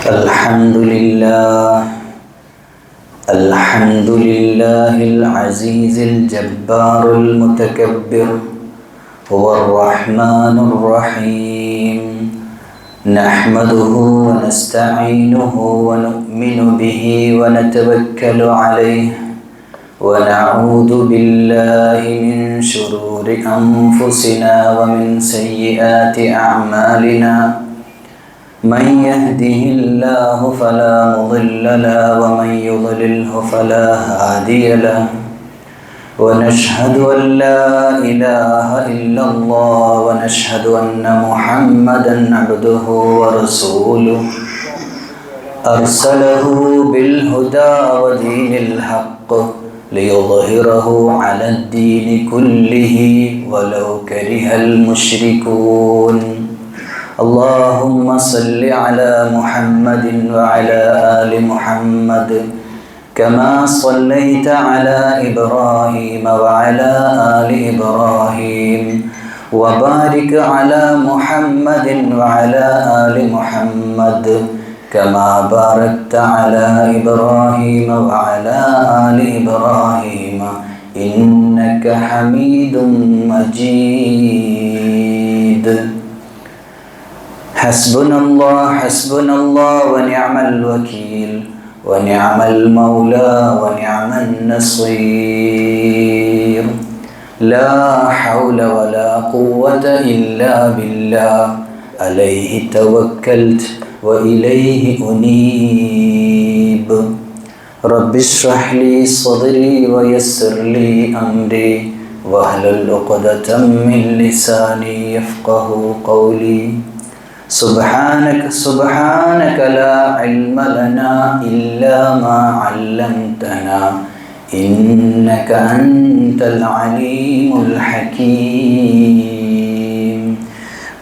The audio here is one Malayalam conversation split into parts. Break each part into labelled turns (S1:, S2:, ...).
S1: الحمد لله العزيز الجبار المتكبر هو الرحمن الرحيم نحمده ونستعينه ونؤمن به ونتوكل عليه ونعوذ بالله من شرور أنفسنا ومن سيئات أعمالنا من يهده الله فلا مضل له ومن يضلله فلا هادي له ونشهد أن لا إله إلا الله ونشهد أن محمدا عبده ورسوله أرسله بالهدى ودين الحق ليظهره على الدين كله ولو كره المشركون اللهم صل على محمد وعلى آل محمد كما صليت على إبراهيم وعلى آل إبراهيم وبارك على محمد وعلى آل محمد كما باركت على إبراهيم وعلى آل إبراهيم إنك حميد مجيد حسبنا الله ونعم الوكيل ونعم المولى ونعم النصير لا حول ولا قوة إلا بالله عليه توكلت وإليه أنيب رب اشرح لي صدري ويسر لي أمري واحلل عقدة من لساني يفقه قولي سبحانك لا علم لنا إلا ما علمتنا إنك أنت العليم الحكيم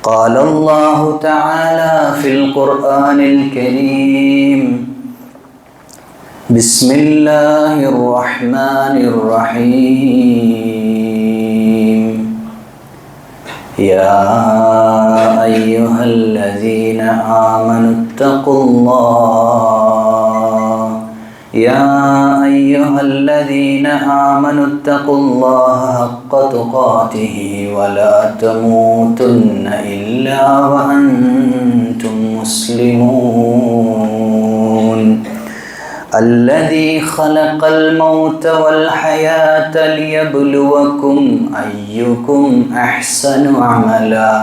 S1: قال الله تعالى في القرآن الكريم بسم الله الرحمن الرحيم يا أيها الذين آمنوا اتقوا الله حق تقاته ولا تموتن إلا وأنتم مسلمون الذي خلق الموت والحياة ليبلوكم أيكم أحسن عملا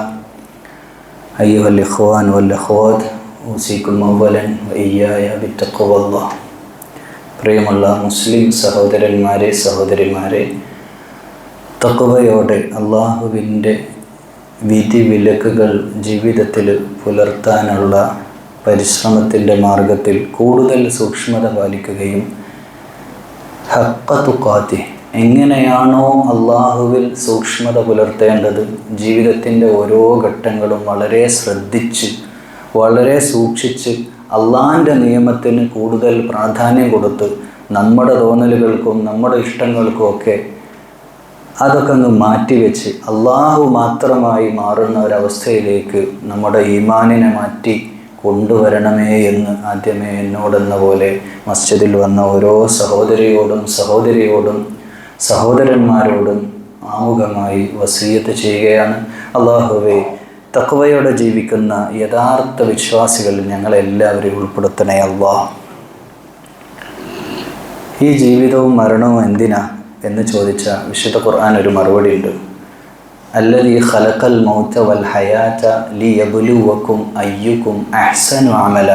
S1: أيها الإخوان والأخوات أوصيكم أولا وإياي بتقوى الله പ്രിയമുള്ള മുസ്ലിം സഹോദരന്മാരെ തഖ്വയോടെ അള്ളാഹുവിൻ്റെ വിധി വിലക്കുകൾ ജീവിതത്തിൽ പുലർത്താനുള്ള പരിശ്രമത്തിൻ്റെ മാർഗത്തിൽ കൂടുതൽ സൂക്ഷ്മത പാലിക്കുകയും ഹഖ്ഖ തുഖാതി എങ്ങനെയാണോ അള്ളാഹുവിൽ സൂക്ഷ്മത പുലർത്തേണ്ടത് ജീവിതത്തിൻ്റെ ഓരോ ഘട്ടങ്ങളും വളരെ ശ്രദ്ധിച്ച് വളരെ സൂക്ഷിച്ച് അള്ളാഹിൻ്റെ നിയമത്തിന് കൂടുതൽ പ്രാധാന്യം കൊടുത്ത് നമ്മുടെ തോന്നലുകൾക്കും നമ്മുടെ ഇഷ്ടങ്ങൾക്കും ഒക്കെ അതൊക്കെ ഒന്ന് മാറ്റിവെച്ച് അള്ളാഹു മാത്രമായി മാറുന്ന ഒരവസ്ഥയിലേക്ക് നമ്മുടെ ഈമാനിനെ മാറ്റി കൊണ്ടുവരണമേ എന്ന് ആദ്യമേ എന്നോടെന്ന പോലെ മസ്ജിദിൽ വന്ന ഓരോ സഹോദരിയോടും സഹോദരന്മാരോടും ആമുഖമായി വസിയത്ത് ചെയ്യുകയാണ്. അല്ലാഹുവേ, തഖ്വയോടെ ജീവിക്കുന്ന യഥാർത്ഥ വിശ്വാസികളിൽ ഞങ്ങളെല്ലാവരെയും ഉൾപ്പെടുത്തണേ അല്ലാഹ്. ഈ ജീവിതവും മരണവും എന്തിനാ എന്ന് ചോദിച്ച വിശുദ്ധ ഖുർആൻ ഒരു മറുപടി ഉണ്ട്. അല്ലദീ ഖലഖൽ മൗത വൽ ഹയാത ലിയബ്ലുവക്കും അയ്യുക്കും അഹ്സനു അമല.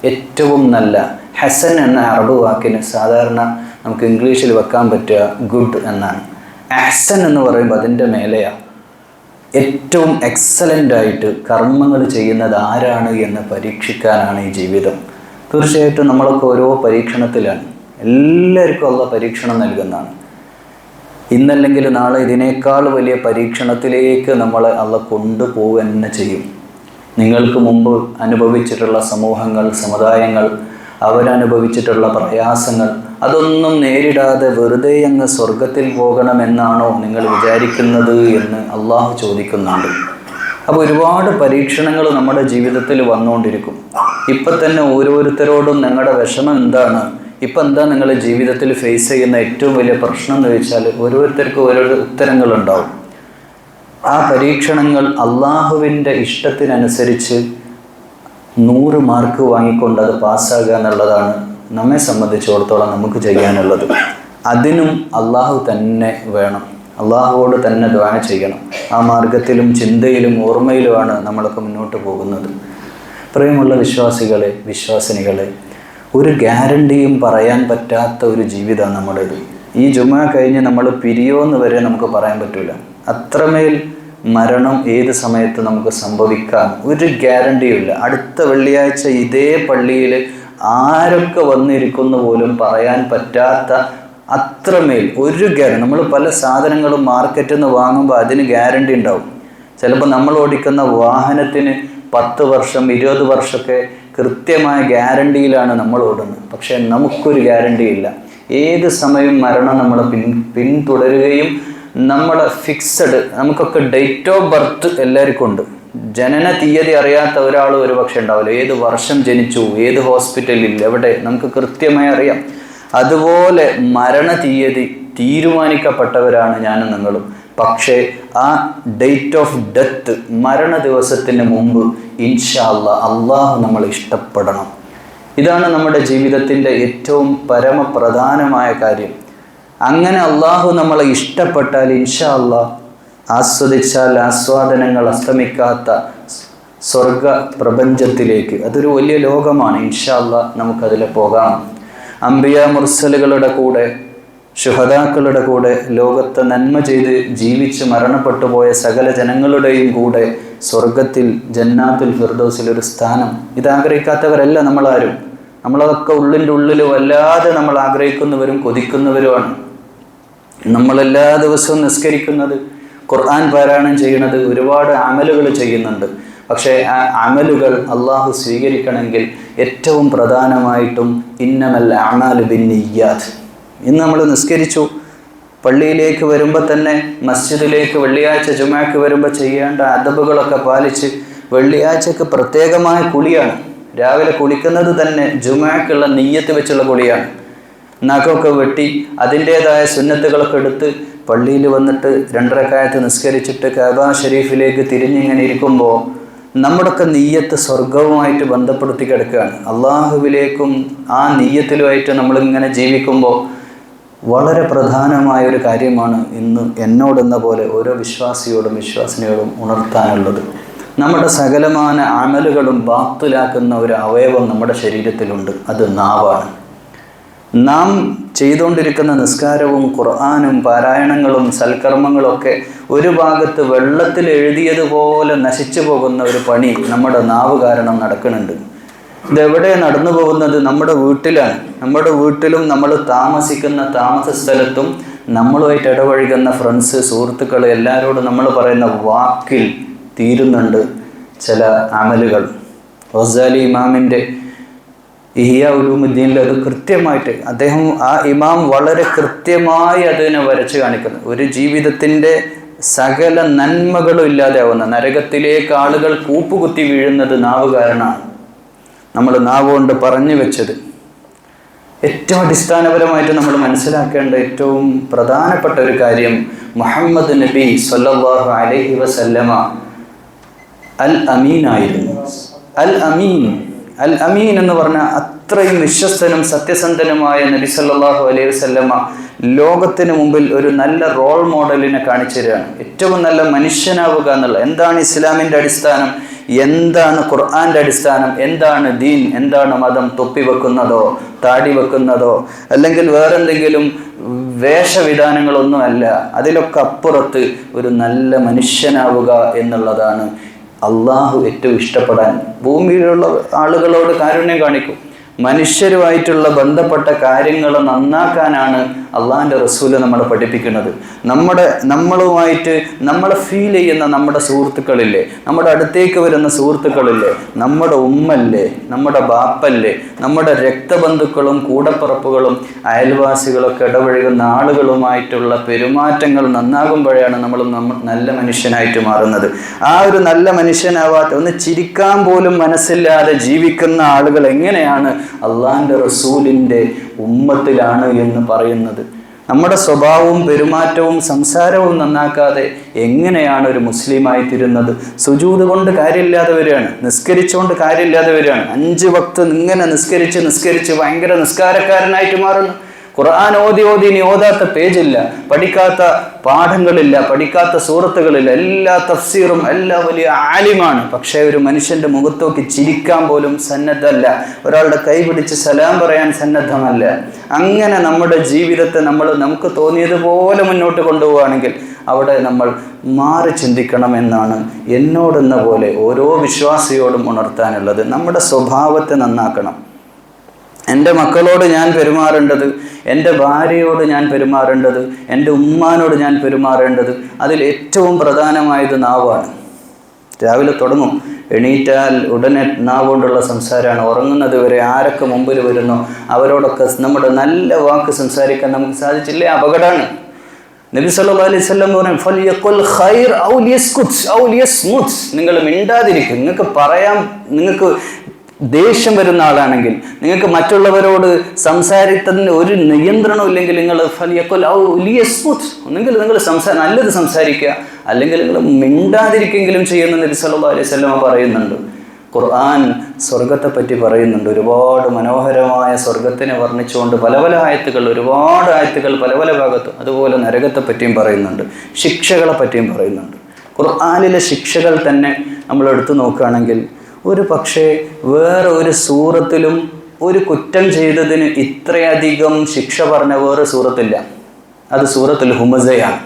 S1: ഏറ്റവും നല്ല, ഹസൻ എന്ന അറബ് വാക്കിന് സാധാരണ നമുക്ക് ഇംഗ്ലീഷിൽ വെക്കാൻ പറ്റുക ഗുഡ് എന്നാണ്. അഹ്സൻ എന്ന് പറയുമ്പോൾ അതിൻ്റെ മേലെയാണ്. ഏറ്റവും എക്സലൻ്റായിട്ട് കർമ്മങ്ങൾ ചെയ്യുന്നത് ആരാണ് എന്ന് പരീക്ഷിക്കാനാണ് ഈ ജീവിതം. തീർച്ചയായിട്ടും നമ്മളൊക്കെ ഓരോ പരീക്ഷണത്തിലാണ്. എല്ലാവർക്കും അല്ലാഹ് പരീക്ഷണം നൽകുന്നതാണ്. ഇന്നല്ലെങ്കിൽ നാളെ ഇതിനേക്കാൾ വലിയ പരീക്ഷണത്തിലേക്ക് നമ്മളെ അല്ലാഹ് കൊണ്ടുപോവുക തന്നെ ചെയ്യും. നിങ്ങൾക്ക് മുമ്പ് അനുഭവിച്ചിട്ടുള്ള സമൂഹങ്ങൾ, സമുദായങ്ങൾ, അവരനുഭവിച്ചിട്ടുള്ള പ്രയാസങ്ങൾ, അതൊന്നും നേരിടാതെ വെറുതെ അങ്ങ് സ്വർഗത്തിൽ പോകണമെന്നാണോ നിങ്ങൾ വിചാരിക്കുന്നത് എന്ന് അള്ളാഹു ചോദിക്കുന്നുണ്ട്. അപ്പോൾ ഒരുപാട് പരീക്ഷണങ്ങൾ നമ്മുടെ ജീവിതത്തിൽ വന്നുകൊണ്ടിരിക്കും. ഇപ്പം തന്നെ ഓരോരുത്തരോടും നിങ്ങളുടെ വിഷമം എന്താണ്, ഇപ്പം എന്താ നിങ്ങൾ ജീവിതത്തിൽ ഫേസ് ചെയ്യുന്ന ഏറ്റവും വലിയ പ്രശ്നം എന്ന് ചോദിച്ചാൽ ഓരോരുത്തർക്കും ഓരോ ഉത്തരങ്ങളുണ്ടാവും. ആ പരീക്ഷണങ്ങൾ അള്ളാഹുവിൻ്റെ ഇഷ്ടത്തിനനുസരിച്ച് 100 മാർക്ക് വാങ്ങിക്കൊണ്ട് അത് പാസ്സാകുക എന്നുള്ളതാണ് നമ്മെ സംബന്ധിച്ചിടത്തോളം നമുക്ക് ചെയ്യാനുള്ളത്. അതിനും അള്ളാഹു തന്നെ വേണം, അള്ളാഹുവോട് തന്നെ ദുആ ചെയ്യണം. ആ മാർഗത്തിലും ചിന്തയിലും ഓർമ്മയിലുമാണ് നമ്മളൊക്കെ മുന്നോട്ട് പോകുന്നത്. പ്രിയമുള്ള വിശ്വാസികളെ, വിശ്വാസിനികളെ, ഒരു ഗ്യാരണ്ടിയും പറയാൻ പറ്റാത്ത ഒരു ജീവിതമാണ് നമ്മുടേത്. ഈ ജുമാ കഴിഞ്ഞ് നമ്മൾ പിരിയോന്ന് വരെ നമുക്ക് പറയാൻ പറ്റില്ല. അത്രമേൽ മരണം ഏത് സമയത്ത് നമുക്ക് സംഭവിക്കാം, ഒരു ഗ്യാരണ്ടിയുമില്ല. അടുത്ത വെള്ളിയാഴ്ച ഇതേ പള്ളിയിൽ ആരൊക്കെ വന്നിരിക്കുന്നു പോലും പറയാൻ പറ്റാത്ത അത്രമേൽ ഒരു ഗ്യാരണ്ടി. നമ്മൾ പല സാധനങ്ങളും മാർക്കറ്റിൽ നിന്ന് വാങ്ങുമ്പോൾ അതിന് ഗ്യാരണ്ടി ഉണ്ടാവും. ചിലപ്പോൾ നമ്മൾ ഓടിക്കുന്ന വാഹനത്തിന് 10 വർഷം 20 വർഷമൊക്കെ കൃത്യമായ ഗ്യാരണ്ടിയിലാണ് നമ്മൾ ഓടുന്നത്. പക്ഷേ നമുക്കൊരു ഗ്യാരണ്ടിയില്ല. ഏത് സമയം മരണം നമ്മളെ പിന്തുടരുകയും നമ്മളെ ഫിക്സഡ്, നമുക്കൊക്കെ ഡേറ്റ് ഓഫ് ബർത്ത് എല്ലാവർക്കും ഉണ്ട്. ജനന തീയതി അറിയാത്ത ഒരാൾ ഒരു പക്ഷേ ഉണ്ടാവില്ല. ഏത് വർഷം ജനിച്ചു, ഏത് ഹോസ്പിറ്റലിൽ, എവിടെ, നമുക്ക് കൃത്യമായി അറിയാം. അതുപോലെ മരണ തീയതി തീരുമാനിക്കപ്പെട്ടവരാണ് ഞാനും നിങ്ങളും. പക്ഷേ ആ ഡേറ്റ് ഓഫ് ഡെത്ത്, മരണ ദിവസത്തിന് മുമ്പ് ഇൻഷാ അല്ലാഹ് അള്ളാഹു നമ്മളെ ഇഷ്ടപ്പെടണം. ഇതാണ് നമ്മുടെ ജീവിതത്തിൻ്റെ ഏറ്റവും പരമപ്രധാനമായ കാര്യം. അങ്ങനെ അള്ളാഹു നമ്മളെ ഇഷ്ടപ്പെട്ടാൽ ഇൻഷാ അല്ലാഹ് ആസ്വദിച്ചാൽ ആസ്വാദനങ്ങൾ അസ്തമിക്കാത്ത സ്വർഗ പ്രപഞ്ചത്തിലേക്ക്, അതൊരു വലിയ ലോകമാണ്. ഇൻഷാ അല്ലാഹ് നമുക്കതിൽ പോകാം. അംബിയ മുർസലുകളുടെ കൂടെ, ശുഹദാക്കളുടെ കൂടെ, ലോകത്തെ നന്മ ചെയ്ത് ജീവിച്ച് മരണപ്പെട്ടു പോയ സകല ജനങ്ങളുടെയും കൂടെ സ്വർഗത്തിൽ ജന്നാത്തുൽ ഫിർദൗസിൽ ഒരു സ്ഥാനം. ഇതാഗ്രഹിക്കാത്തവരല്ല നമ്മളാരും. നമ്മളതൊക്കെ ഉള്ളിൻ്റെ ഉള്ളിൽ വല്ലാതെ നമ്മൾ ആഗ്രഹിക്കുന്നവരും കൊതിക്കുന്നവരുമാണ്. നമ്മളെല്ലാ ദിവസവും നിസ്കരിക്കുന്നത്, ഖുർആൻ പാരായണം ചെയ്യുന്നത്, ഒരുപാട് അമലുകൾ ചെയ്യുന്നുണ്ട്. പക്ഷേ ആ അമലുകൾ അള്ളാഹു സ്വീകരിക്കണമെങ്കിൽ ഏറ്റവും പ്രധാനമായിട്ടും ഇന്നമൽ അഅ്മാലു ബിന്നിയ്യാത്ത്. ഇന്ന് നമ്മൾ നിസ്കരിച്ചു, പള്ളിയിലേക്ക് വരുമ്പോൾ തന്നെ മസ്ജിദിലേക്ക് വെള്ളിയാഴ്ച ജുമാക്ക് വരുമ്പോൾ ചെയ്യേണ്ട അദബുകളൊക്കെ പാലിച്ച്, വെള്ളിയാഴ്ചക്ക് പ്രത്യേകമായ കുളിയാണ്. രാവിലെ കുളിക്കുന്നത് തന്നെ ജുമാക്കുള്ള നിയ്യത്ത് വെച്ചുള്ള കുളിയാണ്. നഖമൊക്കെ വെട്ടി അതിൻ്റേതായ സുന്നത്തുകളൊക്കെ എടുത്ത് പള്ളിയിൽ വന്നിട്ട് 2 റക്അത്ത് നിസ്കരിച്ചിട്ട് കഅബ ഷരീഫിലേക്ക് തിരിഞ്ഞിങ്ങനെ ഇരിക്കുമ്പോൾ നമ്മുടെയൊക്കെ നിയ്യത്ത് സ്വർഗവുമായിട്ട് ബന്ധപ്പെടുത്തി കിടക്കുകയാണ്. അള്ളാഹുവിലേക്കും ആ നിയ്യത്തിലുമായിട്ട് നമ്മളിങ്ങനെ ജീവിക്കുമ്പോൾ വളരെ പ്രധാനമായൊരു കാര്യമാണ് ഇന്ന് എന്നോടെന്ന പോലെ ഓരോ വിശ്വാസിയോടും വിശ്വാസിനിയോടും ഉണർത്താനുള്ളത്. നമ്മുടെ സകലമാന അമലുകളും ബാത്തിലാക്കുന്ന ഒരു അവയവം നമ്മുടെ ശരീരത്തിലുണ്ട്, അത് നാവാണ്. നാം ചെയ്തുകൊണ്ടിരിക്കുന്ന നിസ്കാരവും ഖുർആനും പാരായണങ്ങളും സൽക്കർമ്മങ്ങളൊക്കെ ഒരു ഭാഗത്ത് വെള്ളത്തിൽ എഴുതിയതുപോലെ നശിച്ചു പോകുന്ന ഒരു പണി നമ്മുടെ നാവ് കാരണം നടക്കുന്നുണ്ട്. ഇതെവിടെ നടന്നു പോകുന്നത്? നമ്മുടെ വീട്ടിലാണ്. നമ്മുടെ വീട്ടിലും നമ്മൾ താമസിക്കുന്ന താമസ സ്ഥലത്തും നമ്മളുമായിട്ട് ഇടപഴകുന്ന ഫ്രണ്ട്സ്, സുഹൃത്തുക്കൾ, എല്ലാവരോടും നമ്മൾ പറയുന്ന വാക്കിൽ തീരുന്നുണ്ട് ചില അമലുകൾ. ഗസാലി ഇമാമിൻ്റെ ഇഹ്യാ ഉലൂമുദ്ദീനിൽ അത് കൃത്യമായിട്ട് അദ്ദേഹം, ആ ഇമാം വളരെ കൃത്യമായി അതിനെ വരച്ച് കാണിക്കുന്നു. ഒരു ജീവിതത്തിൻ്റെ സകല നന്മകളും ഇല്ലാതെയാവുന്ന, നരകത്തിലേക്ക് ആളുകൾ കൂപ്പുകുത്തി വീഴുന്നത് നാവ് കാരണമാണ്. നമ്മൾ നാവ് കൊണ്ട് പറഞ്ഞു വെച്ചത് ഏറ്റവും അടിസ്ഥാനപരമായിട്ട് നമ്മൾ മനസ്സിലാക്കേണ്ട ഏറ്റവും പ്രധാനപ്പെട്ട ഒരു കാര്യം, മുഹമ്മദ് നബി സ്വല്ലല്ലാഹു അലൈഹി വസല്ലമ അൽ അമീൻ ആയിരുന്നു. അൽ അമീൻ, അൽ അമീൻ എന്ന് പറഞ്ഞാൽ അത്രയും വിശ്വസ്തനും സത്യസന്ധനുമായ നബി സല്ലല്ലാഹു അലൈഹി വസല്ലമ ലോകത്തിന് മുമ്പിൽ ഒരു നല്ല റോൾ മോഡലിനെ കാണിച്ചു തരികയാണ്. ഏറ്റവും നല്ല മനുഷ്യനാവുക എന്നുള്ള, എന്താണ് ഇസ്ലാമിൻ്റെ അടിസ്ഥാനം, എന്താണ് ഖുർആൻ്റെ അടിസ്ഥാനം, എന്താണ് ദീൻ, എന്താണ് മതം, തൊപ്പി വെക്കുന്നതോ താടി വെക്കുന്നതോ അല്ലെങ്കിൽ വേറെന്തെങ്കിലും വേഷവിധാനങ്ങളൊന്നും അല്ല. അതിലൊക്കെ അപ്പുറത്ത് ഒരു നല്ല മനുഷ്യനാവുക എന്നുള്ളതാണ് അള്ളാഹു ഏറ്റവും ഇഷ്ടപ്പെടാൻ. ഭൂമിയിലുള്ള ആളുകളോട് കാരുണ്യം കാണിക്കും, മനുഷ്യരുമായിട്ടുള്ള ബന്ധപ്പെട്ട കാര്യങ്ങൾ നന്നാക്കാനാണ് അള്ളാഹിൻ്റെ റസൂല് നമ്മളെ പഠിപ്പിക്കുന്നത്. നമ്മളുമായിട്ട് നമ്മളെ ഫീൽ ചെയ്യുന്ന നമ്മുടെ സുഹൃത്തുക്കളില്ലേ, നമ്മുടെ അടുത്തേക്ക് വരുന്ന സുഹൃത്തുക്കളില്ലേ, നമ്മുടെ ഉമ്മല്ലേ, നമ്മുടെ ബാപ്പല്ലേ, നമ്മുടെ രക്തബന്ധുക്കളും കൂടപ്പിറപ്പുകളും അയൽവാസികളൊക്കെ ഇടപഴകുന്ന ആളുകളുമായിട്ടുള്ള പെരുമാറ്റങ്ങൾ നന്നാകുമ്പോഴാണ് നമ്മൾ നല്ല മനുഷ്യനായിട്ട് മാറുന്നത്. ആ ഒരു നല്ല മനുഷ്യനാവാത്ത, ഒന്ന് ചിരിക്കാൻ പോലും മനസ്സില്ലാതെ ജീവിക്കുന്ന ആളുകൾ എങ്ങനെയാണ് അള്ളാഹിൻ്റെ റസൂലിൻ്റെ ഉമ്മത്തിലാണ് എന്ന് പറയുന്നത്? നമ്മുടെ സ്വഭാവവും പെരുമാറ്റവും സംസാരവും നന്നാക്കാതെ എങ്ങനെയാണ് ഒരു മുസ്ലിമായി തീരുന്നത്? സുജൂദ് കൊണ്ട് കാര്യമില്ലാതെ വരികയാണ്, നിസ്കരിച്ചുകൊണ്ട് കാര്യമില്ലാതെ വരികയാണ്. 5 വക്ത് ഇങ്ങനെ നിസ്കരിച്ച് ഭയങ്കര നിസ്കാരക്കാരനായിട്ട് മാറുന്നു. ഖുർആൻ ഓതി ഇനി ഓതാത്ത പേജില്ല, പഠിക്കാത്ത പാഠങ്ങളില്ല, പഠിക്കാത്ത സൂറത്തുകളില്ല, എല്ലാ തഫ്സീറും എല്ലാ വലിയ ആലിമാണ്. പക്ഷേ ഒരു മനുഷ്യന്റെ മുഖത്തോക്കി ചിരിക്കാൻ പോലും സന്നദ്ധമല്ല, ഒരാളുടെ കൈ പിടിച്ച് സലാം പറയാൻ സന്നദ്ധമല്ല. അങ്ങനെ നമ്മുടെ ജീവിതത്തെ നമുക്ക് തോന്നിയതുപോലെ മുന്നോട്ട് കൊണ്ടുപോവുകയാണെങ്കിൽ അവിടെ നമ്മൾ മാറി ചിന്തിക്കണമെന്നാണ് എന്നോടെന്ന പോലെ ഓരോ വിശ്വാസിയോടും ഉണർത്താനുള്ളത്. നമ്മുടെ സ്വഭാവത്തെ നന്നാക്കണം. എൻ്റെ മക്കളോട് ഞാൻ പെരുമാറേണ്ടത്, എൻ്റെ ഭാര്യയോട് ഞാൻ പെരുമാറേണ്ടത്, എൻ്റെ ഉമ്മാനോട് ഞാൻ പെരുമാറേണ്ടത്, അതിൽ ഏറ്റവും പ്രധാനമായത് നാവാണ്. രാവിലെ തുടങ്ങും, എണീറ്റാൽ ഉടനെ നാവുകൊണ്ടുള്ള സംസാരമാണ്. ഉറങ്ങുന്നത് വരെ ആരൊക്കെ മുമ്പിൽ വരുന്നോ അവരോടൊക്കെ നമ്മുടെ നല്ല വാക്ക് സംസാരിക്കാൻ നമുക്ക് സാധിച്ചില്ലേ, അപകടമാണ്. നബി സല്ലല്ലാഹു അലൈഹി വസല്ലം പറഞ്ഞു, ഫൽയഖുൽ ഖൈർ ഔ ലിയസ്കുത് ഔ ലിയസ്മുത്. നിങ്ങൾ മിണ്ടാതിരിക്കും. നിങ്ങൾക്ക് ദേഷ്യം വരുന്ന ആളാണെങ്കിൽ, നിങ്ങൾക്ക് മറ്റുള്ളവരോട് സംസാരിക്കുന്നതിന് ഒരു നിയന്ത്രണവും ഇല്ലെങ്കിൽ, നിങ്ങൾ ഫലിയഖുൽ ഔ ലിയസ്മുത്, ഒന്നെങ്കിൽ നിങ്ങൾ നല്ലത് സംസാരിക്കുക, അല്ലെങ്കിൽ നിങ്ങൾ മിണ്ടാതിരിക്കെങ്കിലും ചെയ്യുന്ന നബി സല്ലല്ലാഹു അലൈഹി വസല്ലം പറയുന്നുണ്ട്. ഖുർആൻ സ്വർഗത്തെ പറ്റി പറയുന്നുണ്ട്. ഒരുപാട് മനോഹരമായ സ്വർഗത്തിനെ വർണ്ണിച്ചുകൊണ്ട് പല ആയത്തുകൾ, ഒരുപാട് ആയത്തുകൾ പല ഭാഗത്തും. അതുപോലെ നരകത്തെ പറ്റിയും പറയുന്നുണ്ട്, ശിക്ഷകളെ പറ്റിയും പറയുന്നുണ്ട്. ഖുർആനിലെ ശിക്ഷകൾ തന്നെ നമ്മൾ എടുത്തു നോക്കുകയാണെങ്കിൽ ഒരു പക്ഷേ വേറെ ഒരു സൂറത്തിലും ഒരു കുറ്റം ചെയ്തതിന് ഇത്രയധികം ശിക്ഷ പറഞ്ഞ വേറെ സൂറത്തില്ല. അത് സൂറത്തുൽ ഹുമസയാണ്.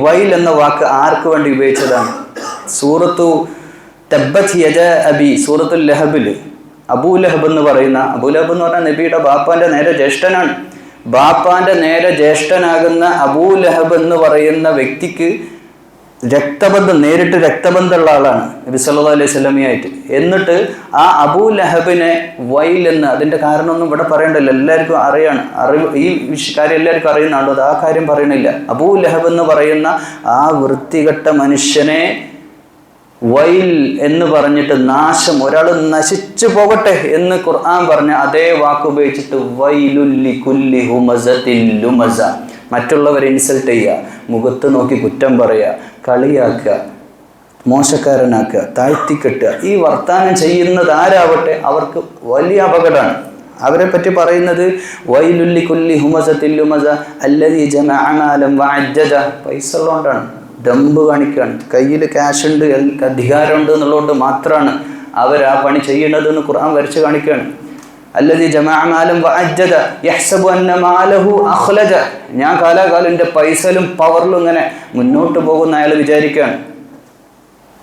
S1: വൈൽ എന്ന വാക്ക് ആർക്ക് വേണ്ടി ഉപയോഗിച്ചതാണ്? സൂറത്തു തബ്ബത് യദാ അബി, സൂറത്തുൽ ലഹബിൽ അബൂലഹബ് എന്ന് പറഞ്ഞാൽ നബിയുടെ ബാപ്പാന്റെ നേരെ ജ്യേഷ്ഠനാണ്. ബാപ്പാന്റെ നേരെ ജ്യേഷ്ഠനാകുന്ന അബൂലഹബ് എന്ന് പറയുന്ന വ്യക്തിക്ക് നേരിട്ട് രക്തബന്ധമുള്ള ആളാണ് നബി സല്ലല്ലാഹു അലൈഹി വസല്ലമയായിട്ട്. എന്നിട്ട് ആ അബൂലഹബിനെ വൈൽ എന്ന്, അതിൻ്റെ കാരണമൊന്നും ഇവിടെ പറയണ്ടല്ലോ, എല്ലാവർക്കും ഈ കാര്യം എല്ലാവർക്കും അറിയുന്നുണ്ടോ? അത് ആ കാര്യം പറയണില്ല. അബൂലഹബ് എന്ന് പറയുന്ന ആ വൃത്തികെട്ട മനുഷ്യനെ വൈൽ എന്ന് പറഞ്ഞിട്ട് നാശം, ഒരാൾ നശിച്ചു പോകട്ടെ എന്ന് ഖുർആൻ പറഞ്ഞ അതേ വാക്ക് ഉപയോഗിച്ചിട്ട് വൈലുല്ലി കുല്ലി ഹുമസത്തിൻ ലുമസ. മറ്റുള്ളവരെ ഇൻസൾട്ട് ചെയ്യുക, മുഖത്ത് നോക്കി കുറ്റം പറയുക, കളിയാക്കുക, മോശക്കാരനാക്കുക, താഴ്ത്തിക്കെട്ടുക, ഈ വർത്താനം ചെയ്യുന്നത് ആരാവട്ടെ അവർക്ക് വലിയ അപകടമാണ്. അവരെ പറ്റി പറയുന്നത് വൈലുല്ലി കുല്ലി ഹുമസത്തിൻ ലുമസ അല്ലദീ ജമഅ മാലൻ വഅജ്ജദ. പൈസ ഉള്ളതുകൊണ്ടാണ്, ദമ്പ് കാണിക്കുകയാണ്, കയ്യിൽ ക്യാഷ് ഉണ്ട്, അധികാരമുണ്ട് എന്നുള്ളതുകൊണ്ട് മാത്രമാണ് അവർ ആ പണി ചെയ്യണതെന്ന് ഖുർആൻ വരച്ച് കാണിക്കുകയാണ്. അല്ലദീ ജമഅ മാലൻ വഅജ്ജദ യഹ്സബു അന്ന മാലഹു അഖ്ലജ. ഞാൻ കാലാകാലം എൻ്റെ പൈസയിലും പവറിലും ഇങ്ങനെ മുന്നോട്ട് പോകുന്ന അയാൾ വിചാരിക്കുകയാണ്.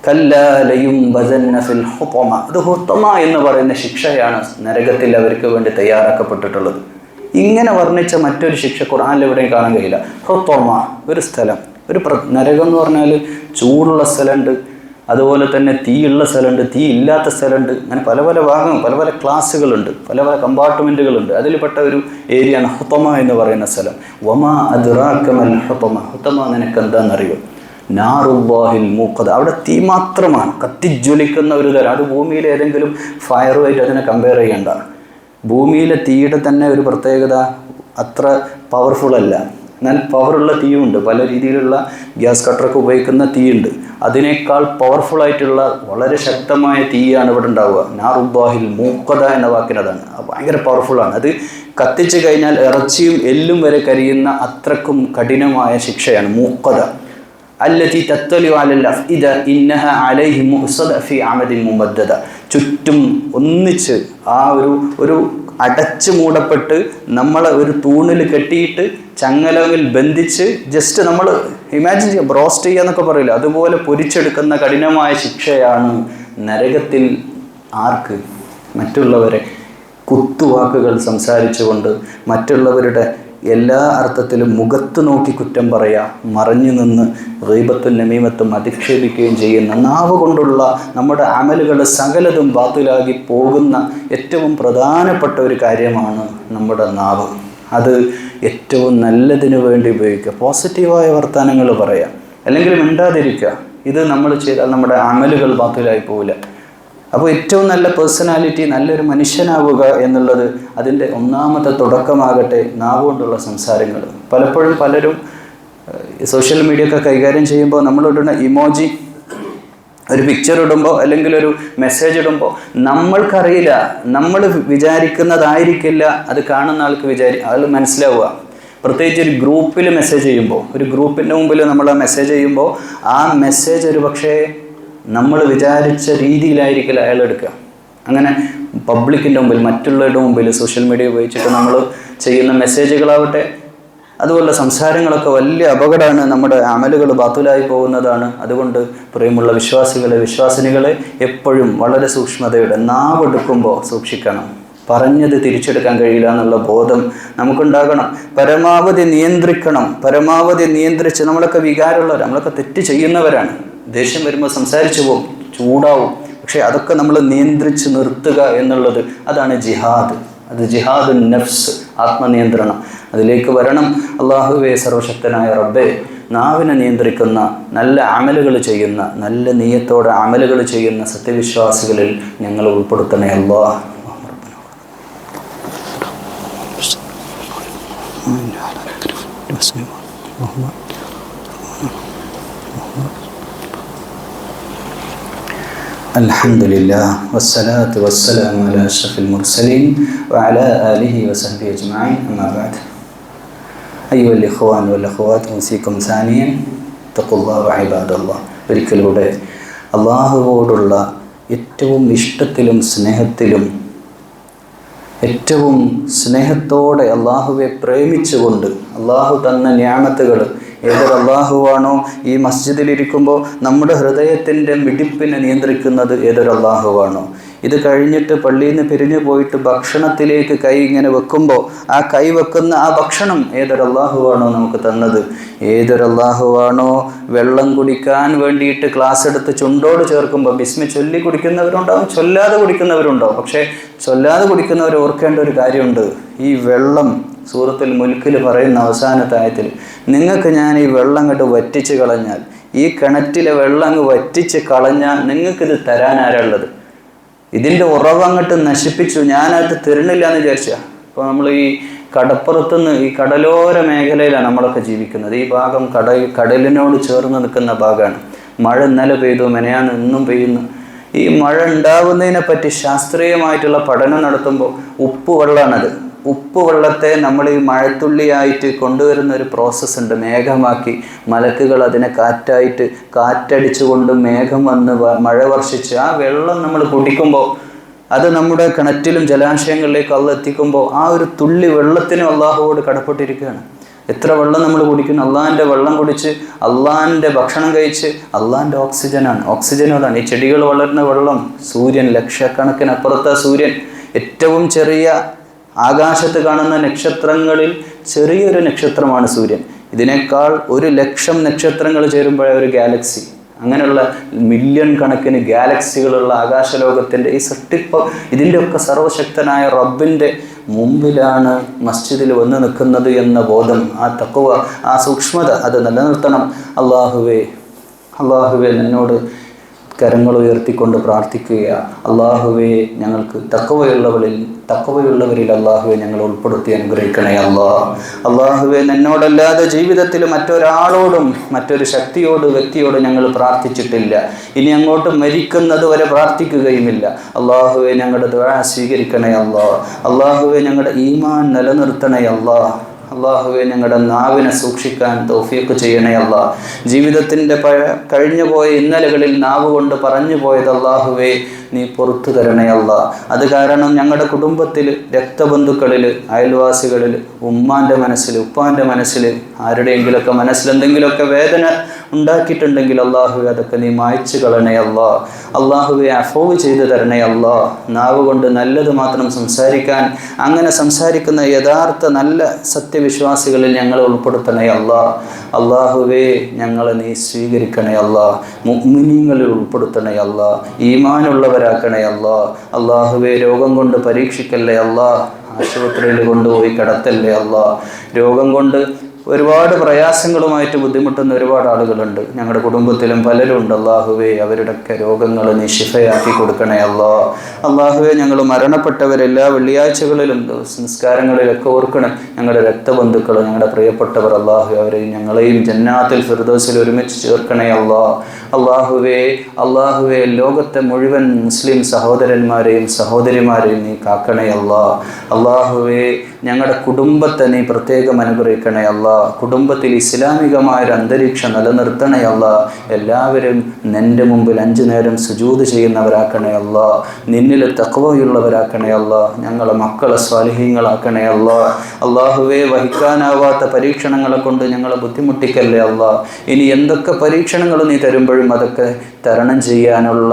S1: കല്ലാ ലയുംബദന്ന ഫിൽ ഹുതമ. ഇത് ഹുതമ എന്ന് പറയുന്ന ശിക്ഷയാണ് നരകത്തിൽ അവർക്ക് വേണ്ടി തയ്യാറാക്കപ്പെട്ടിട്ടുള്ളത്. ഇങ്ങനെ വർണ്ണിച്ച മറ്റൊരു ശിക്ഷ ഖുർആനിൽ എവിടെയും കാണാൻ കഴിയില്ല. ഹുതമ, ഒരു സ്ഥലം, നരകം എന്ന് പറഞ്ഞാൽ ചൂടുള്ള സ്ഥലമുണ്ട്, അതുപോലെ തന്നെ തീയുള്ള സ്ഥലമുണ്ട്, തീ ഇല്ലാത്ത സ്ഥലമുണ്ട്. അങ്ങനെ പല ഭാഗങ്ങൾ, പല ക്ലാസ്സുകളുണ്ട്, പല കമ്പാർട്ട്മെൻറ്റുകളുണ്ട്. അതിൽപ്പെട്ട ഒരു ഏരിയയാണ് ഹുതമ എന്ന് പറയുന്ന സ്ഥലം. വമാ അദ്റാക മൽ ഹുതമ. ഹുതമ നിനക്ക് എന്താണെന്നറിയോ? നാറുല്ലാഹിൽ മൂഖദ. അവിടെ തീ മാത്രമാണ്, കത്തിജ്വലിക്കുന്ന ഒരു തരം. അത് ഭൂമിയിലെ ഏതെങ്കിലും ഫയറുമായിട്ട് അതിനെ കമ്പയർ ചെയ്യേണ്ട. ഭൂമിയിലെ തീയുടെ തന്നെ ഒരു പ്രത്യേകത, അത്ര പവർഫുൾ അല്ല, എന്നാൽ പവറുള്ള തീയുണ്ട്. പല രീതിയിലുള്ള ഗ്യാസ് കട്ടറൊക്കെ ഉപയോഗിക്കുന്ന തീയുണ്ട്. അതിനേക്കാൾ പവർഫുള്ളായിട്ടുള്ള വളരെ ശക്തമായ തീയാണ് ഇവിടെ ഉണ്ടാവുക. നാറുല്ലാഹിൽ മൂഖദ എന്ന വാക്കിനതാണ്. ഭയങ്കര പവർഫുള്ളാണ്. അത് കത്തിച്ചു കഴിഞ്ഞാൽ ഇറച്ചിയും എല്ലും വരെ കരിയുന്ന അത്രക്കും കഠിനമായ ശിക്ഷയാണ് മൂഖദ. അല്ലതി തത്തലു അലൽ അഫ്ഇദ ഇന്നഹ അലൈഹി മുഅ്സദ ഫി അമദിൻ മുമദ്ദദ. ചുറ്റും ഒന്നിച്ച് ആ ഒരു അടച്ചു മൂടപ്പെട്ട് നമ്മളെ ഒരു തൂണിൽ കെട്ടിയിട്ട് ചങ്ങലയിൽ ബന്ധിച്ച് ജസ്റ്റ് നമ്മൾ ഇമാജിൻ ചെയ്യുക, ബ്രോസ്റ്റ് ചെയ്യുക എന്നൊക്കെ പറയില്ല, അതുപോലെ പൊരിച്ചെടുക്കുന്ന കഠിനമായ ശിക്ഷയാണ് നരകത്തിൽ. ആർക്ക്? മറ്റുള്ളവരെ കുത്തുവാക്കുകൾ സംസാരിച്ചുകൊണ്ട് മറ്റുള്ളവരുടെ എല്ലാ അർത്ഥത്തിലും മുഖത്ത് നോക്കി കുറ്റം പറയുക, മറഞ്ഞു നിന്ന് ഗീബത്തും നമീമത്തും അധിക്ഷേപിക്കുകയും ചെയ്യുന്ന നാവ് കൊണ്ടുള്ള നമ്മുടെ അമലുകൾ സകലതും ബാത്തിലാകി പോകുന്ന ഏറ്റവും പ്രധാനപ്പെട്ട ഒരു കാര്യമാണ് നമ്മുടെ നാവ്. അത് ഏറ്റവും നല്ലതിന് വേണ്ടി ഉപയോഗിക്കുക, പോസിറ്റീവായ വർത്തമാനങ്ങൾ പറയുക, അല്ലെങ്കിൽ മിണ്ടാതിരിക്കുക. ഇത് നമ്മൾ ചെയ്താൽ നമ്മുടെ അമലുകൾ ബാത്തിലായി പോവില്ല. അപ്പോൾ ഏറ്റവും നല്ല പേഴ്സണാലിറ്റി, നല്ലൊരു മനുഷ്യനാവുക എന്നുള്ളത് അതിൻ്റെ ഒന്നാമത്തെ തുടക്കമാകട്ടെ നാവ് കൊണ്ടുള്ള സംസാരങ്ങൾ. പലപ്പോഴും പലരും സോഷ്യൽ മീഡിയ ഒക്കെ കൈകാര്യം ചെയ്യുമ്പോൾ നമ്മളിടുന്ന ഇമോജി, ഒരു പിക്ചർ ഇടുമ്പോൾ അല്ലെങ്കിൽ ഒരു മെസ്സേജ് ഇടുമ്പോൾ നമ്മൾക്കറിയില്ല, നമ്മൾ വിചാരിക്കുന്നതായിരിക്കില്ല അത് കാണുന്ന ആൾക്ക് അത് മനസ്സിലാവുക. പ്രത്യേകിച്ച് ഒരു ഗ്രൂപ്പിൽ മെസ്സേജ് ചെയ്യുമ്പോൾ, ഒരു ഗ്രൂപ്പിൻ്റെ മുമ്പിൽ നമ്മൾ ആ മെസ്സേജ് ചെയ്യുമ്പോൾ ആ മെസ്സേജ് ഒരു പക്ഷേ നമ്മൾ വിചാരിച്ച രീതിയിലായിരിക്കില്ല അയാൾ എടുക്കുക. അങ്ങനെ പബ്ലിക്കിൻ്റെ മുമ്പിൽ, മറ്റുള്ളവരുടെ മുമ്പിൽ സോഷ്യൽ മീഡിയ ഉപയോഗിച്ചിട്ട് നമ്മൾ ചെയ്യുന്ന മെസ്സേജുകളാവട്ടെ, അതുപോലെ സംസാരങ്ങളൊക്കെ വലിയ അപകടമാണ്, നമ്മുടെ അമലുകൾ ബാത്തുലായി പോകുന്നതാണ്. അതുകൊണ്ട് പ്രിയമുള്ള വിശ്വാസിനികളെ എപ്പോഴും വളരെ സൂക്ഷ്മതയോടെ നാവെടുക്കുമ്പോൾ സൂക്ഷിക്കണം. പറഞ്ഞത് തിരിച്ചെടുക്കാൻ കഴിയില്ല എന്നുള്ള ബോധം നമുക്കുണ്ടാകണം. പരമാവധി നിയന്ത്രിക്കണം. പരമാവധി നിയന്ത്രിച്ച്, നമ്മളൊക്കെ വികാരമുള്ളവർ, നമ്മളൊക്കെ തെറ്റ് ചെയ്യുന്നവരാണ്. ദേഷ്യം വരുമ്പോൾ സംസാരിച്ചു പോകും, ചൂടാവും. പക്ഷേ അതൊക്കെ നമ്മൾ നിയന്ത്രിച്ച് നിർത്തുക എന്നുള്ളത് അതാണ് ജിഹാദ്. അത് ജിഹാദ് നഫ്സ്, ആത്മനിയന്ത്രണം. അതിലേക്ക് വരണം. അള്ളാഹുവേ, സർവശക്തനായ റബ്ബേ, നാവിനെ നിയന്ത്രിക്കുന്ന, നല്ല അമലുകൾ ചെയ്യുന്ന, നല്ല നിയ്യത്തോടെ അമലുകൾ ചെയ്യുന്ന സത്യവിശ്വാസികളിൽ ഞങ്ങൾ ഉൾപ്പെടുത്തണേ അല്ലാഹ്. അൽഹംദുലില്ലാഹ് വസ്സലാത്തു വസ്സലാമു അലാ അഷ്റഫിൽ മുർസലീൻ വഅലാ ആലിഹി വസഹ്ബിഹി അജ്മഈൻ. അമ്മാ ബഅദ്. അയ്യുഹൽ ഇഖ്വാൻ വൽ അഖ്വാത്ത്, ഉസീകും സാനിയൻ തഖ്വല്ലാഹ വഇബാദല്ലാഹ്. ഒരിക്കലൂടെ അല്ലാഹുവോടുള്ള ഏറ്റവും ഇഷ്ടത്തിലും സ്നേഹത്തിലും ഏറ്റവും സ്നേഹത്തോടെ അള്ളാഹുവെ പ്രേമിച്ചുകൊണ്ട് അള്ളാഹു തന്ന നിഅമത്തുകൾ, ഏതൊരു അള്ളാഹുവാണോ ഈ മസ്ജിദിലിരിക്കുമ്പോൾ നമ്മുടെ ഹൃദയത്തിൻ്റെ മിടിപ്പിനെ നിയന്ത്രിക്കുന്നത് ഏതൊരു അള്ളാഹുവാണോ, ഇത് കഴിഞ്ഞിട്ട് പള്ളിയിൽ നിന്ന് പിരിഞ്ഞു പോയിട്ട് ഭക്ഷണത്തിലേക്ക് കൈ ഇങ്ങനെ വെക്കുമ്പോൾ ആ കൈ വെക്കുന്ന ആ ഭക്ഷണം ഏതൊരു അള്ളാഹുവാണോ നമുക്ക് തന്നത്, ഏതൊരു അള്ളാഹുവാണോ വെള്ളം കുടിക്കാൻ വേണ്ടിയിട്ട് ഗ്ലാസ് എടുത്ത് ചുണ്ടോട് ചേർക്കുമ്പോൾ ബിസ്മി ചൊല്ലി കുടിക്കുന്നവരുണ്ടാവും, ചൊല്ലാതെ കുടിക്കുന്നവരുണ്ടാവും. പക്ഷേ ചൊല്ലാതെ കുടിക്കുന്നവർ ഓർക്കേണ്ട ഒരു കാര്യമുണ്ട്. ഈ വെള്ളം സൂറത്തുൽ മുൽക്കിൽ പറയുന്ന അവസാനത്തെ ആയത്തിൽ, നിങ്ങൾക്ക് ഞാൻ ഈ വെള്ളം അങ്ങോട്ട് വറ്റിച്ച് കളഞ്ഞാൽ, ഈ കിണറ്റിലെ വെള്ളം അങ്ങ് വറ്റിച്ച് കളഞ്ഞാൽ നിങ്ങൾക്കിത് തരാനാരുള്ളത്? ഇതിൻ്റെ ഉറവ് അങ്ങോട്ട് നശിപ്പിച്ചു, ഞാനത് തരുന്നില്ല എന്ന് വിചാരിച്ചാൽ. ഇപ്പോൾ നമ്മൾ ഈ കടപ്പുറത്തുനിന്ന്, ഈ കടലോര മേഖലയിലാണ് നമ്മളൊക്കെ ജീവിക്കുന്നത്. ഈ ഭാഗം കടലിനോട് ചേർന്ന് നിൽക്കുന്ന ഭാഗമാണ്. മഴ ഇന്നലെ പെയ്തു, മെനയാന്ന് ഇന്നും പെയ്യുന്നു. ഈ മഴ ഉണ്ടാവുന്നതിനെ പറ്റി ശാസ്ത്രീയമായിട്ടുള്ള പഠനം നടത്തുമ്പോൾ ഉപ്പ് വെള്ളമാണത്. ഉപ്പ് വെള്ളത്തെ നമ്മൾ ഈ മഴത്തുള്ളിയായിട്ട് കൊണ്ടുവരുന്ന ഒരു പ്രോസസ്സ് ഉണ്ട്. മേഘമാക്കി മലക്കുകൾ അതിനെ കാറ്റായിട്ട് കാറ്റടിച്ചുകൊണ്ട് മേഘം വന്ന് മഴ വർഷിച്ച് ആ വെള്ളം നമ്മൾ കുടിക്കുമ്പോൾ, അത് നമ്മുടെ കിണറ്റിലും ജലാശയങ്ങളിലേക്ക് അള്ളാഹ് എത്തിക്കുമ്പോൾ ആ ഒരു തുള്ളി വെള്ളത്തിനും അള്ളാഹുവോട് കടപ്പെട്ടിരിക്കുകയാണ്. എത്ര വെള്ളം നമ്മൾ കുടിക്കുന്നു? അള്ളാഹിൻ്റെ വെള്ളം കുടിച്ച്, അള്ളാഹിൻ്റെ ഭക്ഷണം കഴിച്ച്, അള്ളാഹിൻ്റെ ഓക്സിജനാണ്. ഓക്സിജൻ അതാണ്. ഈ ചെടികൾ വളരുന്ന വെള്ളം, സൂര്യൻ, ലക്ഷക്കണക്കിന് അപ്പുറത്തെ സൂര്യൻ, ഏറ്റവും ചെറിയ ആകാശത്ത് കാണുന്ന നക്ഷത്രങ്ങളിൽ ചെറിയൊരു നക്ഷത്രമാണ് സൂര്യൻ. ഇതിനേക്കാൾ 1,00,000 നക്ഷത്രങ്ങൾ ചേരുമ്പോഴേ ഒരു ഗാലക്സി. അങ്ങനെയുള്ള മില്യൺ കണക്കിന് ഗാലക്സികളുള്ള ആകാശലോകത്തിൻ്റെ ഈ സൃഷ്ടിപ്പ്, ഇതിൻ്റെയൊക്കെ സർവശക്തനായ റബ്ബിൻ്റെ മുമ്പിലാണ് മസ്ജിദിൽ വന്ന് നിൽക്കുന്നത് എന്ന ബോധം, ആ തഖ്വ, ആ സൂക്ഷ്മത, അത് നിലനിർത്തണം. അള്ളാഹുവേ നിന്നോട് കരങ്ങൾ ഉയർത്തിക്കൊണ്ട് പ്രാർത്ഥിക്കുക. അള്ളാഹുവേ, ഞങ്ങൾക്ക് തഖ്വയുള്ളവരിൽ അള്ളാഹുവെ ഞങ്ങൾ ഉൾപ്പെടുത്തി അനുഗ്രഹിക്കണേ അള്ളാഹുവെ, നിന്നോടല്ലാതെ ജീവിതത്തിൽ മറ്റൊരാളോടും മറ്റൊരു വ്യക്തിയോട് ഞങ്ങൾ പ്രാർത്ഥിച്ചിട്ടില്ല. ഇനി അങ്ങോട്ട് മരിക്കുന്നത് വരെ പ്രാർത്ഥിക്കുകയുമില്ല. അള്ളാഹുവെ, ഞങ്ങളുടെ ദുആ സ്വീകരിക്കണേ അള്ളാഹുവെ, ഞങ്ങളുടെ ഈമാൻ നിലനിർത്തണേ അള്ളാഹുവെ ഞങ്ങളുടെ നാവിനെ സൂക്ഷിക്കാൻ തൗഫീഖ് ചെയ്യണേ അല്ലാ. ജീവിതത്തിൻ്റെ കഴിഞ്ഞുപോയ ഇന്നലകളിൽ നാവ് കൊണ്ട് പറഞ്ഞു പോയത് അള്ളാഹുവെ നീ പുറത്തു തരണേ അല്ലാ. അത് കാരണം ഞങ്ങളുടെ കുടുംബത്തിൽ, രക്തബന്ധുക്കളിൽ, അയൽവാസികളിൽ, ഉമ്മാൻ്റെ മനസ്സിൽ, ഉപ്പാൻ്റെ മനസ്സിൽ, ആരുടെയെങ്കിലുമൊക്കെ മനസ്സിൽ എന്തെങ്കിലുമൊക്കെ വേദന ഉണ്ടാക്കിയിട്ടുണ്ടെങ്കിൽ അള്ളാഹുവെ അതൊക്കെ നീ മായ്ച്ചു കളണേ അല്ലാ. അള്ളാഹുവെ അഫ്വ് ചെയ്തു തരണേ അല്ലാ. നാവ് കൊണ്ട് നല്ലത് മാത്രം സംസാരിക്കാൻ, അങ്ങനെ സംസാരിക്കുന്ന യഥാർത്ഥ നല്ല സത്യവിശ്വാസികളിൽ ഞങ്ങളെ ഉൾപ്പെടുത്തണേ അല്ലാ. അള്ളാഹുവേ ഞങ്ങളെ നീ സ്വീകരിക്കണേ അല്ലാ. മുഅ്മിനീങ്ങളിൽ ഉൾപ്പെടുത്തണേ അല്ലാ. ഈമാനുള്ളവരാക്കണേ അല്ലാ. അള്ളാഹുവേ രോഗം കൊണ്ട് പരീക്ഷിക്കല്ലേ അല്ലാ. ആശുപത്രിയിൽ കൊണ്ടുപോയി കിടത്തല്ലേ അല്ലാ. രോഗം കൊണ്ട് ഒരുപാട് പ്രയാസങ്ങളുമായിട്ട് ബുദ്ധിമുട്ടുന്ന ഒരുപാട് ആളുകളുണ്ട്. ഞങ്ങളുടെ കുടുംബത്തിലും പലരും ഉണ്ട്. അള്ളാഹുവേ അവരുടെയൊക്കെ രോഗങ്ങൾ നീ ശിഫയാക്കി കൊടുക്കണേ അല്ലാ. അള്ളാഹുവേ ഞങ്ങൾ മരണപ്പെട്ടവരെല്ലാ വെള്ളിയാഴ്ചകളിലും സംസ്കാരങ്ങളിലൊക്കെ ഓർക്കണം. ഞങ്ങളുടെ രക്തബന്ധുക്കൾ, ഞങ്ങളുടെ പ്രിയപ്പെട്ടവർ, അള്ളാഹു അവരെയും ഞങ്ങളെയും ജന്നാത്തിൽ ഫിർദൗസിൽ ഒരുമിച്ച് ചേർക്കണേ അല്ലാ. അള്ളാഹുവേ ലോകത്തെ മുഴുവൻ മുസ്ലിം സഹോദരന്മാരെയും സഹോദരിമാരെയും നീ കാക്കണേ അല്ലാ. അള്ളാഹുവേ ഞങ്ങളുടെ കുടുംബത്തെ നീ പ്രത്യേകം അനുഗ്രഹിക്കണേ അല്ലാ. കുടുംബത്തിൽ ഇസ്ലാമികമായൊരു അന്തരീക്ഷം നിലനിർത്തണേ അല്ലാ. എല്ലാവരും നിൻ്റെ മുമ്പിൽ 5 നേരം സുജൂദ് ചെയ്യുന്നവരാക്കണേ അല്ലാ. നിന്നിൽ തഖ്വയുള്ളവരാക്കണേ അല്ലാ. ഞങ്ങളെ മക്കളെ സ്വാലിഹീങ്ങളാക്കണേ അല്ലാ. അള്ളാഹുവേ വഹിക്കാനാവാത്ത പരീക്ഷണങ്ങളെ കൊണ്ട് ഞങ്ങളെ ബുദ്ധിമുട്ടിക്കല്ലേ അല്ലാ. ഇനി എന്തൊക്കെ പരീക്ഷണങ്ങൾ നീ തരുമ്പോഴും അതൊക്കെ തരണം ചെയ്യാനുള്ള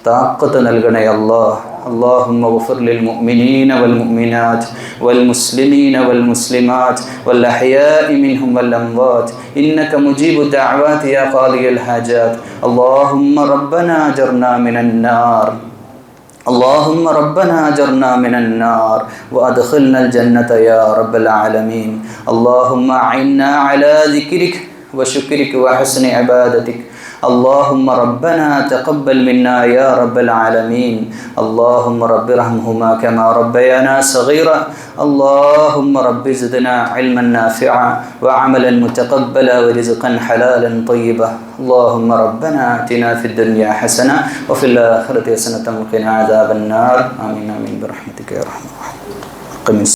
S1: താക്കത്ത് നൽകണേ അല്ലാ. اللهم اغفر للمؤمنين والمؤمنات والمسلمين والمسلمات والأحياء منهم والأموات إنك مجيب الدعوات يا قاضي الحاجات. اللهم ربنا أجرنا من النار، اللهم ربنا أجرنا من النار وأدخلنا الجنة يا رب العالمين. اللهم أعنا على ذكرك وشكرك وحسن عبادتك. اللهم ربنا تقبل منا يا رب العالمين. اللهم رب ارحمهما كما ربيانا صغيرا. اللهم رب زدنا علما نافعا وعملا متقبلا ورزقا حلالا طيبا. اللهم ربنا آتنا في الدنيا حسنة وفي الآخرة حسنة وقنا عذاب النار. آمين آمين برحمتك يا أرحم الراحمين.